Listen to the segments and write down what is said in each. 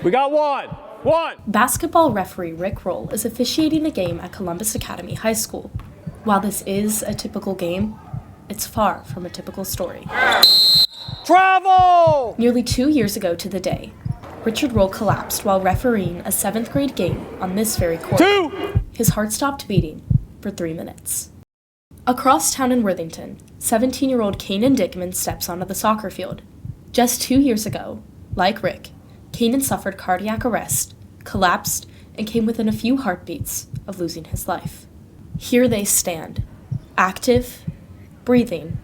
We got one. Basketball referee Rick Roll is officiating a game at Columbus Academy High School. While this is a typical game, it's far from a typical story. Travel! Nearly 2 years ago to the day, Richard Roll collapsed while refereeing a 7th grade game on this very court. 2! His heart stopped beating for 3 minutes. Across town in Worthington, 17-year-old Kanan Dickman steps onto the soccer field. Just 2 years ago, like Rick, Kanan suffered cardiac arrest, collapsed, and came within a few heartbeats of losing his life. Here they stand, active, breathing,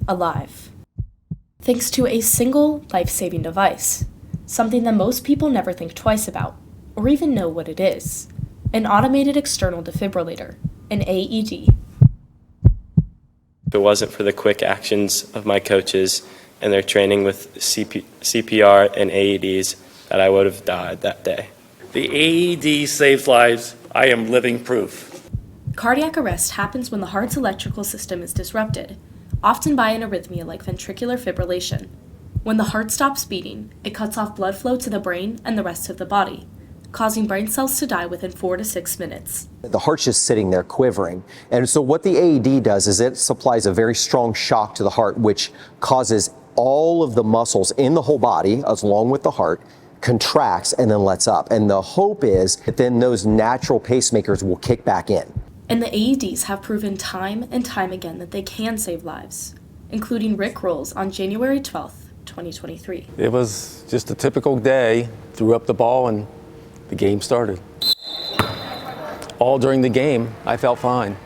alive. Thanks to a single life-saving device, something that most people never think twice about, or even know what it is, an automated external defibrillator, an AED. If it wasn't for the quick actions of my coaches and their training with CPR and AEDs, that I would have died that day. The AED saves lives. I am living proof. Cardiac arrest happens when the heart's electrical system is disrupted, often by an arrhythmia like ventricular fibrillation. When the heart stops beating, it cuts off blood flow to the brain and the rest of the body, causing brain cells to die within 4 to 6 minutes. The heart's just sitting there quivering. And so what the AED does is it supplies a very strong shock to the heart, which causes all of the muscles in the whole body, along with the heart, contracts and then lets up. And the hope is that then those natural pacemakers will kick back in. And the AEDs have proven time and time again that they can save lives, including Rick Roll's on January 12th, 2023. It was just a typical day, threw up the ball and the game started. All during the game, I felt fine.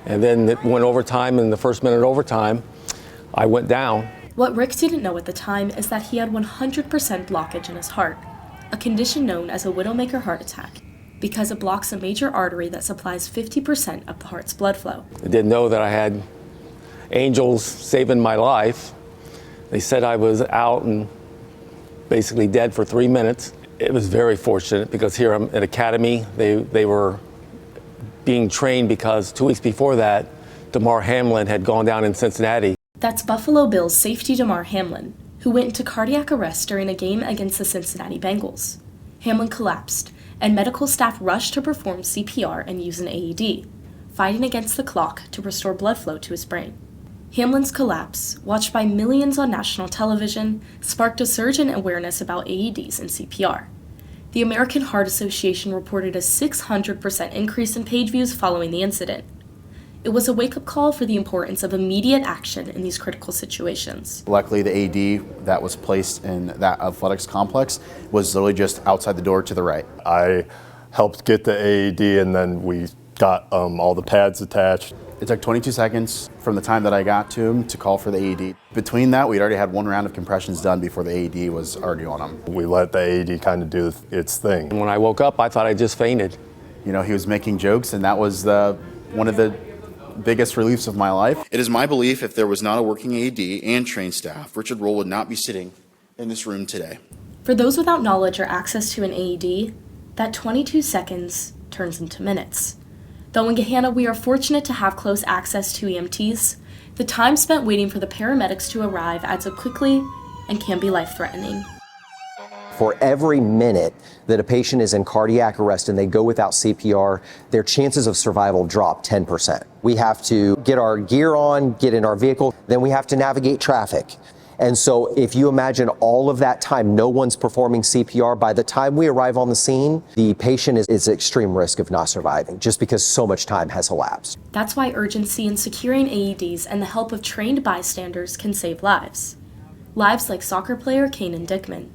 And then it went overtime, and in the first minute overtime, I went down. What Rick didn't know at the time is that he had 100% blockage in his heart, a condition known as a widowmaker heart attack, because it blocks a major artery that supplies 50% of the heart's blood flow. I didn't know that I had angels saving my life. They said I was out and basically dead for 3 minutes. It was very fortunate because here I'm at Academy. They were being trained because 2 weeks before that, Damar Hamlin had gone down in Cincinnati. That's Buffalo Bills safety Damar Hamlin, who went into cardiac arrest during a game against the Cincinnati Bengals. Hamlin collapsed, and medical staff rushed to perform CPR and use an AED, fighting against the clock to restore blood flow to his brain. Hamlin's collapse, watched by millions on national television, sparked a surge in awareness about AEDs and CPR. The American Heart Association reported a 600% increase in page views following the incident. It was a wake-up call for the importance of immediate action in these critical situations. Luckily, the AED that was placed in that athletics complex was literally just outside the door to the right. I helped get the AED, and then we got all the pads attached. It took 22 seconds from the time that I got to him to call for the AED. Between that, we'd already had one round of compressions done before the AED was already on him. We let the AED kind of do its thing. When I woke up, I thought I just fainted. You know, he was making jokes, and that was one of the biggest reliefs of my life. It is my belief if there was not a working AED and trained staff, Richard Roll would not be sitting in this room today. For those without knowledge or access to an AED, that 22 seconds turns into minutes. Though in Gahanna we are fortunate to have close access to EMTs, the time spent waiting for the paramedics to arrive adds up quickly and can be life-threatening. For every minute that a patient is in cardiac arrest and they go without CPR, their chances of survival drop 10%. We have to get our gear on, get in our vehicle, then we have to navigate traffic. And so if you imagine all of that time, no one's performing CPR, by the time we arrive on the scene, the patient is at extreme risk of not surviving just because so much time has elapsed. That's why urgency in securing AEDs and the help of trained bystanders can save lives. Lives like soccer player Kanan Dickman.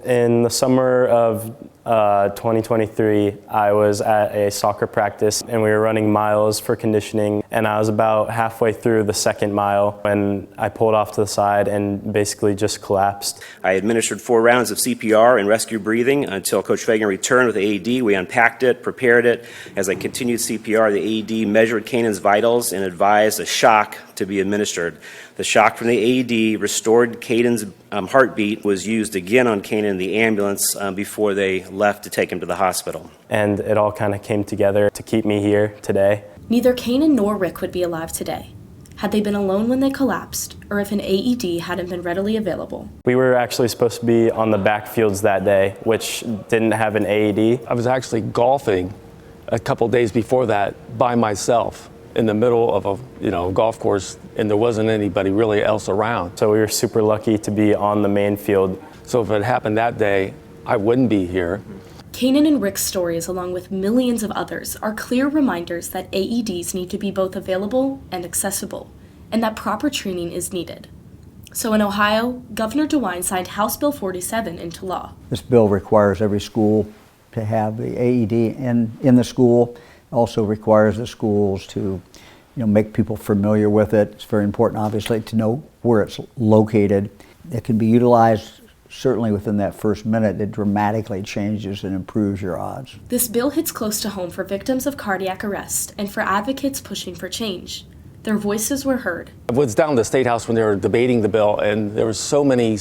In the summer of 2023, I was at a soccer practice and we were running miles for conditioning, and I was about halfway through the second mile when I pulled off to the side and basically just collapsed. I administered 4 rounds of CPR and rescue breathing until Coach Fagan returned with the AED. We unpacked it, prepared it. As I continued CPR, the AED measured Kanan's vitals and advised a shock to be administered. The shock from the AED restored Caden's heartbeat, was used again on Kanan in the ambulance before they left to take him to the hospital. And it all kind of came together to keep me here today. Neither Kanan nor Rick would be alive today had they been alone when they collapsed, or if an AED hadn't been readily available. We were actually supposed to be on the backfields that day, which didn't have an AED. I was actually golfing a couple days before that by myself in the middle of a golf course, and there wasn't anybody really else around. So we were super lucky to be on the main field. So if it happened that day, I wouldn't be here. Kanan and Rick's stories, along with millions of others, are clear reminders that AEDs need to be both available and accessible, and that proper training is needed. So in Ohio, Governor DeWine signed House Bill 47 into law. This bill requires every school to have the AED in the school. Also requires the schools to make people familiar with it. It's very important, obviously, to know where it's located. It can be utilized certainly within that first minute. It dramatically changes and improves your odds. This bill hits close to home for victims of cardiac arrest and for advocates pushing for change. Their voices were heard. I was down in the State House when they were debating the bill, and there were so many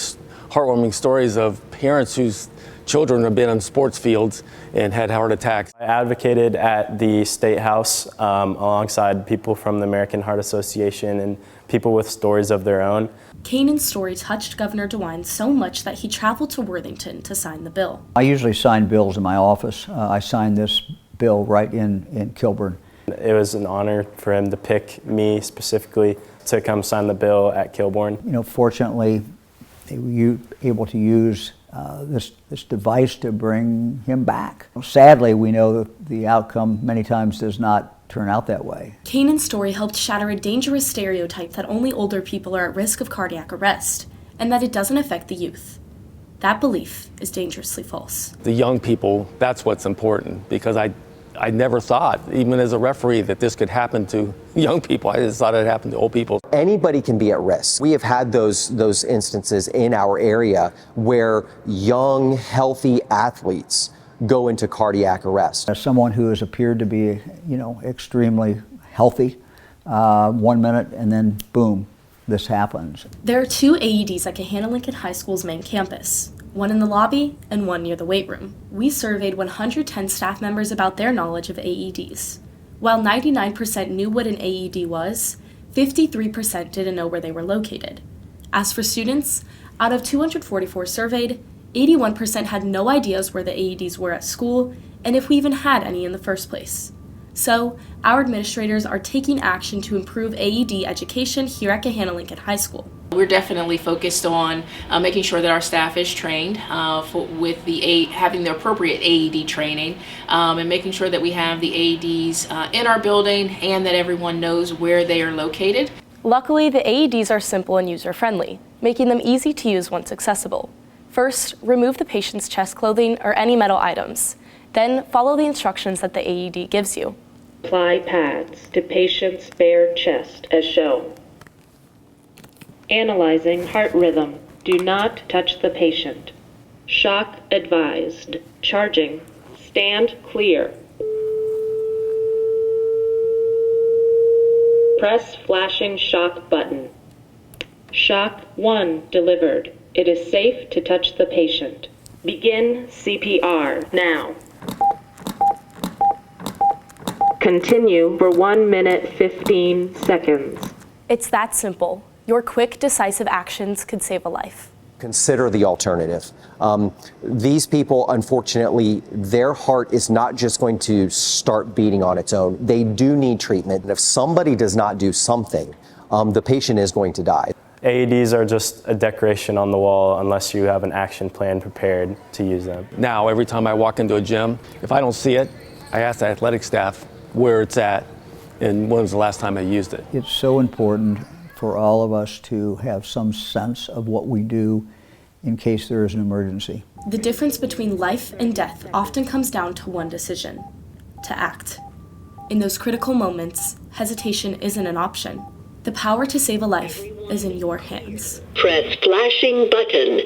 heartwarming stories of parents whose children have been on sports fields and had heart attacks. I advocated at the State House alongside people from the American Heart Association and people with stories of their own. Kanan's story touched Governor DeWine so much that he traveled to Worthington to sign the bill. I usually sign bills in my office. I signed this bill right in Kilburn. It was an honor for him to pick me specifically to come sign the bill at Kilburn. Fortunately, they were able to use this device to bring him back. Sadly, we know that the outcome many times does not turn out that way. Kanan's story helped shatter a dangerous stereotype that only older people are at risk of cardiac arrest, and that it doesn't affect the youth. That belief is dangerously false. The young people, that's what's important, because I never thought, even as a referee, that this could happen to young people. I just thought it happened to old people. Anybody can be at risk. We have had those instances in our area where young, healthy athletes go into cardiac arrest. As someone who has appeared to be, extremely healthy, 1 minute, and then boom, this happens. There are 2 AEDs at Cohana-Lincoln High School's main campus, one in the lobby and one near the weight room. We surveyed 110 staff members about their knowledge of AEDs. While 99% knew what an AED was, 53% didn't know where they were located. As for students, out of 244 surveyed, 81% had no ideas where the AEDs were at school and if we even had any in the first place. So, our administrators are taking action to improve AED education here at Cohana-Lincoln High School. We're definitely focused on making sure that our staff is trained with having the appropriate AED training and making sure that we have the AEDs in our building and that everyone knows where they are located. Luckily, the AEDs are simple and user-friendly, making them easy to use once accessible. First, remove the patient's chest clothing or any metal items. Then, follow the instructions that the AED gives you. Apply pads to patient's bare chest as shown. Analyzing heart rhythm. Do not touch the patient. Shock advised. Charging. Stand clear. Press flashing shock button. Shock 1 delivered. It is safe to touch the patient. Begin CPR now. Continue for 1 minute 15 seconds. It's that simple. Your quick, decisive actions could save a life. Consider the alternative. These people, unfortunately, their heart is not just going to start beating on its own. They do need treatment. And if somebody does not do something, the patient is going to die. AEDs are just a decoration on the wall unless you have an action plan prepared to use them. Now, every time I walk into a gym, if I don't see it, I ask the athletic staff where it's at and when was the last time I used it. It's so important for all of us to have some sense of what we do in case there is an emergency. The difference between life and death often comes down to one decision: to act. In those critical moments, hesitation isn't an option. The power to save a life is in your hands. Press flashing button.